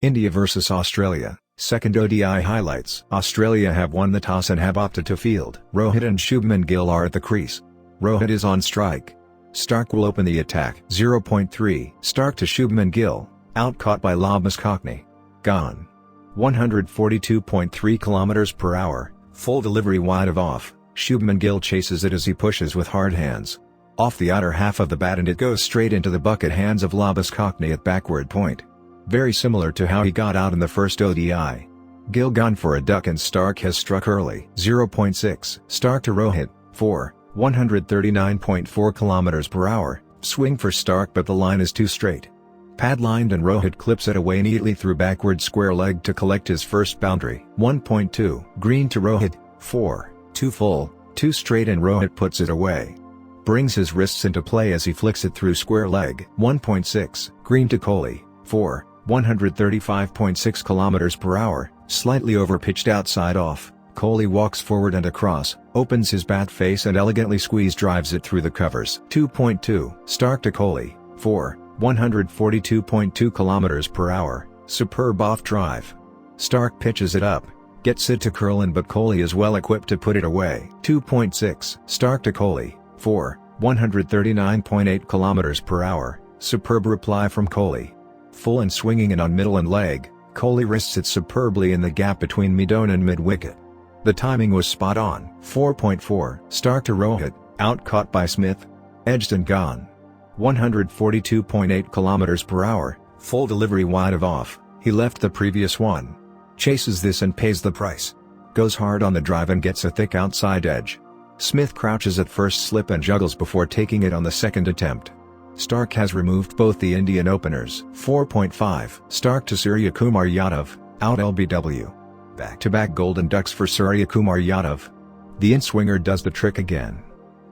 India vs Australia, second ODI highlights. Australia have won the toss and have opted to field. Rohit and Shubman Gill are at the crease. Rohit is on strike. Stark will open the attack. 0.3 Stark to Shubman Gill, out caught by Visakhapatnam. Gone. 142.3 km/h, full delivery wide of off. Shubman Gill chases it as he pushes with hard hands. Off the outer half of the bat and it goes straight into the bucket hands of Visakhapatnam at backward point. Very similar to how he got out in the first ODI. Gill gone for a duck and Stark has struck early. 0.6 Stark to Rohit, 4, 139.4 km/h, swing for Stark but the line is too straight. Pad lined and Rohit clips it away neatly through backward square leg to collect his first boundary. 1.2 Green to Rohit, 4, 2 full, 2 straight and Rohit puts it away. Brings his wrists into play as he flicks it through square leg. 1.6 Green to Kohli, 4, 135.6 km/h, slightly over-pitched outside off. Kohli walks forward and across, opens his bat face and elegantly squeeze drives it through the covers. 2.2 Stark to Kohli, 4, 142.2 km/h, superb off drive. Stark pitches it up, gets it to curl in but Kohli is well equipped to put it away. 2.6 Stark to Kohli, 4, 139.8 km/h, superb reply from Kohli. Full and swinging in on middle and leg, Kohli wrists it superbly in the gap between Menon and mid-wicket. The timing was spot on. 4.4 Stark to Rohit, out caught by Smith, edged and gone. 142.8 km/h, full delivery wide of off. He left the previous one. Chases this and pays the price. Goes hard on the drive and gets a thick outside edge. Smith crouches at first slip and juggles before taking it on the second attempt. Stark has removed both the Indian openers. 4.5 Stark to Suryakumar Yadav, out LBW. Back-to-back golden ducks for Suryakumar Yadav. The in-swinger does the trick again.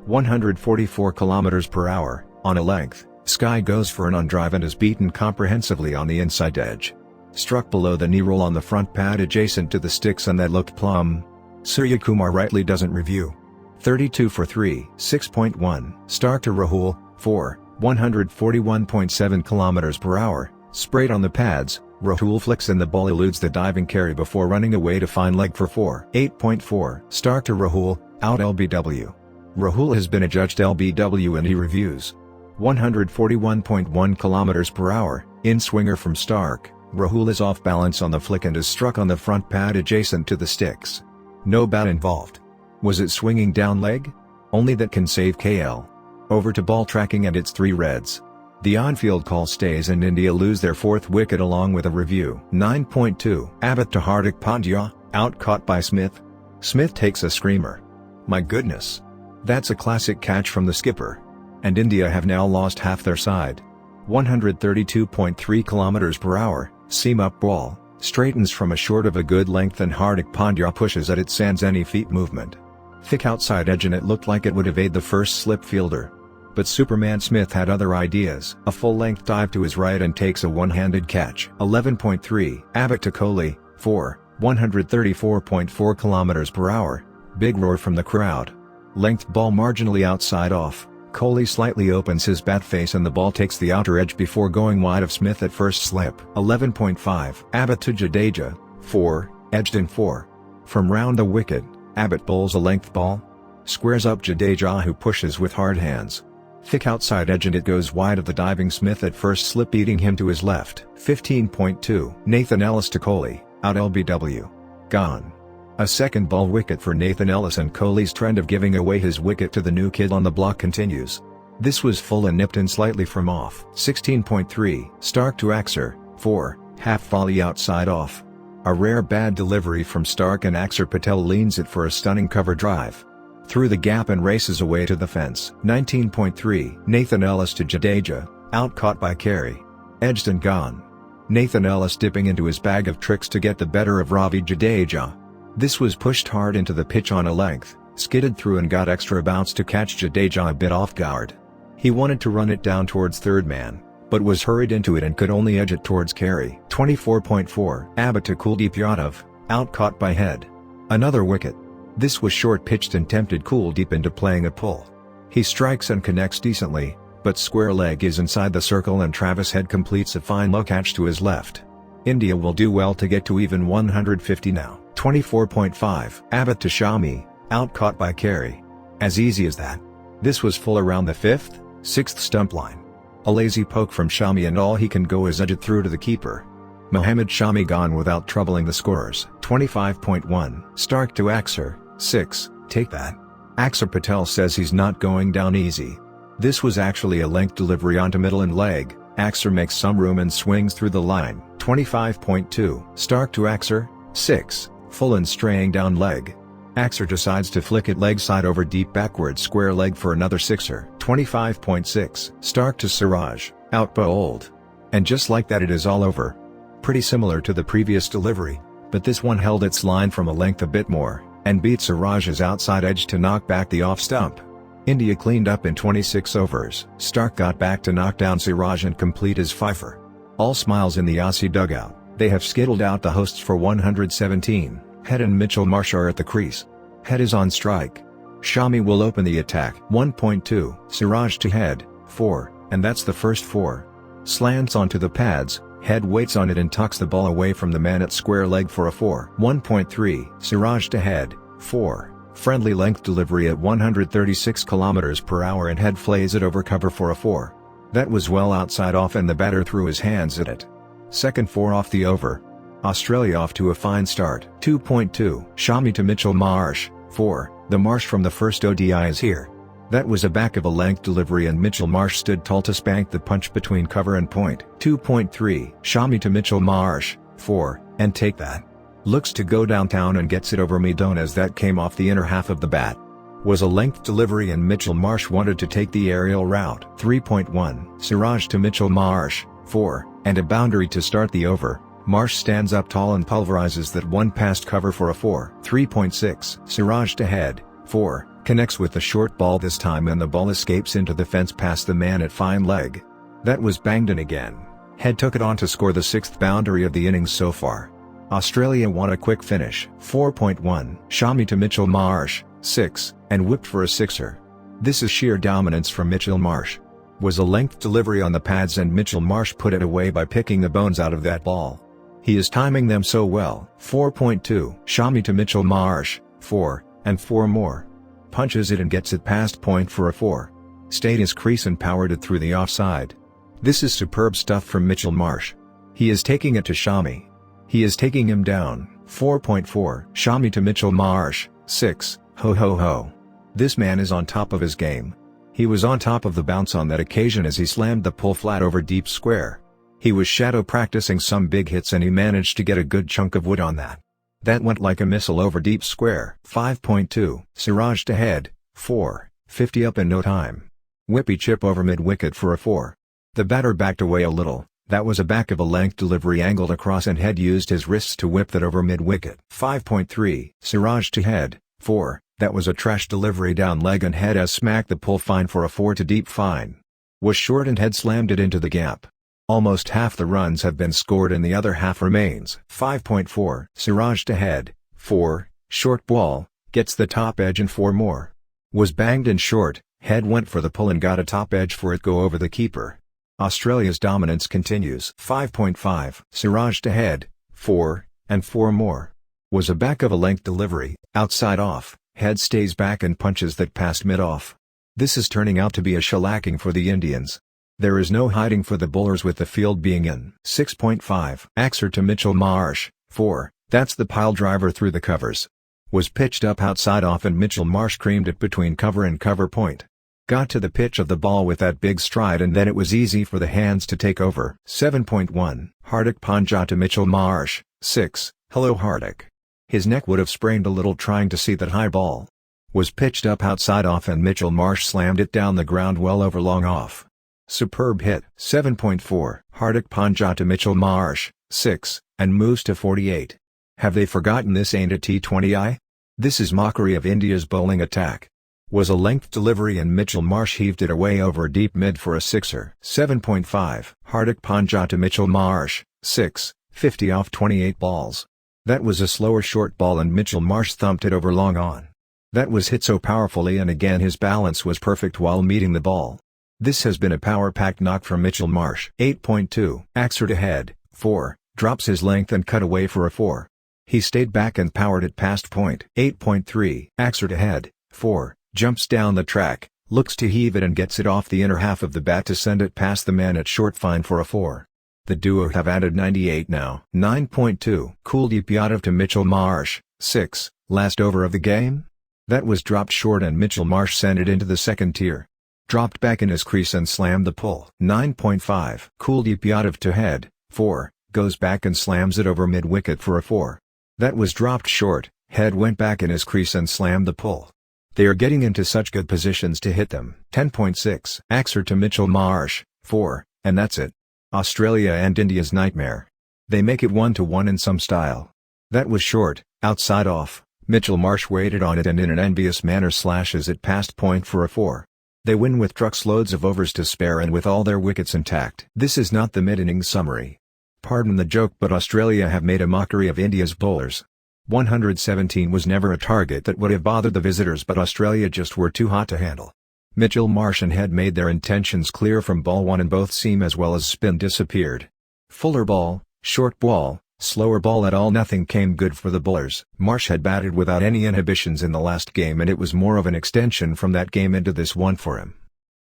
144 km/h, on a length, Sky goes for an on-drive and is beaten comprehensively on the inside edge. Struck below the knee roll on the front pad adjacent to the sticks and that looked plumb. Suryakumar rightly doesn't review. 32 for 3. 6.1 Stark to Rahul, 4, 141.7 km/h, sprayed on the pads. Rahul flicks and the ball eludes the diving carry before running away to find leg for 4. 8.4 Stark to Rahul, out LBW. Rahul has been adjudged LBW and he reviews. 141.1 km/h, in-swinger from Stark. Rahul is off balance on the flick and is struck on the front pad adjacent to the sticks. No bat involved. Was it swinging down leg? Only that can save KL. Over to ball tracking and it's 3 reds. The on-field call stays and India lose their 4th wicket along with a review. 9.2 Abbott to Hardik Pandya, out caught by Smith. Smith takes a screamer. My goodness. That's a classic catch from the skipper. And India have now lost half their side. 132.3 km/h, seam up ball, straightens from a short of a good length and Hardik Pandya pushes at it sans any feet movement. Thick outside edge and it looked like it would evade the first slip fielder. But Superman Smith had other ideas. A full-length dive to his right and takes a one-handed catch. 11.3 Abbott to Kohli, 4, 134.4 km/h, big roar from the crowd. Length ball marginally outside off. Kohli slightly opens his bat face and the ball takes the outer edge before going wide of Smith at first slip. 11.5 Abbott to Jadeja, 4, edged in 4. From round the wicket, Abbott bowls a length ball. Squares up Jadeja who pushes with hard hands. Thick outside edge and it goes wide of the diving Smith at first slip beating him to his left. 15.2 Nathan Ellis to Kohli, out LBW. Gone. A second ball wicket for Nathan Ellis and Kohli's trend of giving away his wicket to the new kid on the block continues. This was full and nipped in slightly from off. 16.3 Stark to Axar, 4, half volley outside off. A rare bad delivery from Stark and Axar Patel leans it for a stunning cover drive. Through the gap and races away to the fence. 19.3 Nathan Ellis to Jadeja, out caught by Carey. Edged and gone. Nathan Ellis dipping into his bag of tricks to get the better of Ravi Jadeja. This was pushed hard into the pitch on a length, skidded through and got extra bounce to catch Jadeja a bit off guard. He wanted to run it down towards third man, but was hurried into it and could only edge it towards Carey. 24.4 Abbott to Kuldeep Yadav, out caught by head. Another wicket. This was short-pitched and tempted Kuldeep into playing a pull. He strikes and connects decently, but square leg is inside the circle and Travis Head completes a fine low catch to his left. India will do well to get to even 150 now. 24.5. Abbott to Shami, out caught by Carey. As easy as that. This was full around the 5th, 6th stump line. A lazy poke from Shami and all he can go is edge it through to the keeper. Mohammed Shami gone without troubling the scorers. 25.1. Stark to Axar, 6, take that. Axar Patel says he's not going down easy. This was actually a length delivery onto middle and leg. Axar makes some room and swings through the line. 25.2. Stark to Axar, 6, full and straying down leg. Axar decides to flick it leg side over deep backward square leg for another sixer. 25.6. Stark to Siraj, out bowled. And just like that it is all over. Pretty similar to the previous delivery, but this one held its line from a length a bit more, and beat Siraj's outside edge to knock back the off stump. India cleaned up in 26 overs. Stark got back to knock down Siraj and complete his fifer. All smiles in the Aussie dugout. They have skittled out the hosts for 117. Head and Mitchell Marsh are at the crease. Head is on strike. Shami will open the attack. 1.2. Siraj to Head, 4, and that's the first 4. Slants onto the pads. Head waits on it and tucks the ball away from the man at square leg for a 4. 1.3. Siraj to Head, 4. Friendly length delivery at 136 km/h and Head flays it over cover for a 4. That was well outside off and the batter threw his hands at it. Second 4 off the over. Australia off to a fine start. 2.2. Shami to Mitchell Marsh, 4. The Marsh from the first ODI is here. That was a back of a length delivery and Mitchell Marsh stood tall to spank the punch between cover and point. 2.3. Shami to Mitchell Marsh, 4, and take that. Looks to go downtown and gets it over Menon as that came off the inner half of the bat. Was a length delivery and Mitchell Marsh wanted to take the aerial route. 3.1. Siraj to Mitchell Marsh, 4, and a boundary to start the over. Marsh stands up tall and pulverizes that one past cover for a 4. 3.6. Siraj to Head, 4, connects with the short ball this time and the ball escapes into the fence past the man at fine leg. That was banged in again. Head took it on to score the 6th boundary of the innings so far. Australia want a quick finish. 4.1. Shami to Mitchell Marsh, 6, and whipped for a sixer. This is sheer dominance from Mitchell Marsh. Was a length delivery on the pads and Mitchell Marsh put it away by picking the bones out of that ball. He is timing them so well. 4.2. Shami to Mitchell Marsh, 4, and 4 more. Punches it and gets it past point for a 4. Stayed his crease and powered it through the offside. This is superb stuff from Mitchell Marsh. He is taking it to Shami. He is taking him down. 4.4. Shami to Mitchell Marsh, 6, ho ho ho. This man is on top of his game. He was on top of the bounce on that occasion as he slammed the pull flat over deep square. He was shadow practicing some big hits and he managed to get a good chunk of wood on that. That went like a missile over deep square. 5.2. Siraj to Head, 4, 50 up in no time. Whippy chip over mid-wicket for a 4. The batter backed away a little. That was a back of a length delivery angled across and Head used his wrists to whip that over mid-wicket. 5.3. Siraj to Head, 4, that was a trash delivery down leg and Head has smacked the pull fine for a 4 to deep fine. Was short and Head slammed it into the gap. Almost half the runs have been scored and the other half remains. 5.4. Siraj to Head, 4, short ball, gets the top edge and 4 more. Was banged and short, Head went for the pull and got a top edge for it go over the keeper. Australia's dominance continues. 5.5. Siraj to Head, 4, and 4 more. Was a back of a length delivery, outside off, Head stays back and punches that past mid-off. This is turning out to be a shellacking for the Indians. There is no hiding for the bowlers with the field being in. 6.5. Axar to Mitchell Marsh, 4, that's the pile driver through the covers. Was pitched up outside off and Mitchell Marsh creamed it between cover and cover point. Got to the pitch of the ball with that big stride and then it was easy for the hands to take over. 7.1. Hardik Pandya to Mitchell Marsh, 6, hello Hardik. His neck would have sprained a little trying to see that high ball. Was pitched up outside off and Mitchell Marsh slammed it down the ground well over long off. Superb hit. 7.4. Hardik Pandya to Mitchell Marsh, 6, and moves to 48. Have they forgotten this ain't a T20I? This is mockery of India's bowling attack. Was a length delivery and Mitchell Marsh heaved it away over deep mid for a sixer. 7.5. Hardik Pandya to Mitchell Marsh, 6, 50 off 28 balls. That was a slower short ball and Mitchell Marsh thumped it over long on. That was hit so powerfully and again his balance was perfect while meeting the ball. This has been a power-packed knock from Mitchell Marsh. 8.2. Axar to Head, 4, Drops his length and cut away for a 4. He stayed back and powered it past point. 8.3. Axar to head, 4, jumps down the track, looks to heave it and gets it off the inner half of the bat to send it past the man at short fine for a 4. The duo have added 98 now. 9.2. Kuldeep Yadav to Mitchell Marsh, 6, last over of the game? That was dropped short and Mitchell Marsh sent it into the second tier. Dropped back in his crease and slammed the pull. 9.5. Kuldeep Yadav to head, 4, goes back and slams it over mid-wicket for a 4. That was dropped short, head went back in his crease and slammed the pull. They are getting into such good positions to hit them. 10.6. Axar to Mitchell Marsh, 4, and that's it. Australia and India's nightmare. They make it 1-1 in some style. That was short, outside off, Mitchell Marsh waited on it and in an envious manner slashes it past point for a 4. They win with trucksloads of overs to spare and with all their wickets intact. This is not the mid-innings summary. Pardon the joke, but Australia have made a mockery of India's bowlers. 117 was never a target that would have bothered the visitors, but Australia just were too hot to handle. Mitchell Marsh and Head made their intentions clear from ball 1 and both seam as well as spin disappeared. Fuller ball, short ball, slower ball at all, nothing came good for the bowlers. Marsh had batted without any inhibitions in the last game and it was more of an extension from that game into this one for him.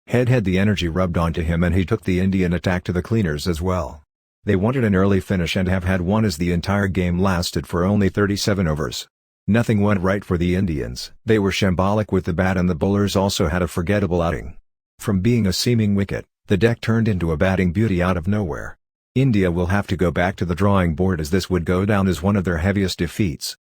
Head had the energy rubbed onto him and he took the Indian attack to the cleaners as well. They wanted an early finish and have had one as the entire game lasted for only 37 overs. Nothing went right for the Indians. They were shambolic with the bat and the bowlers also had a forgettable outing. From being a seaming wicket, the deck turned into a batting beauty out of nowhere. India will have to go back to the drawing board as this would go down as one of their heaviest defeats.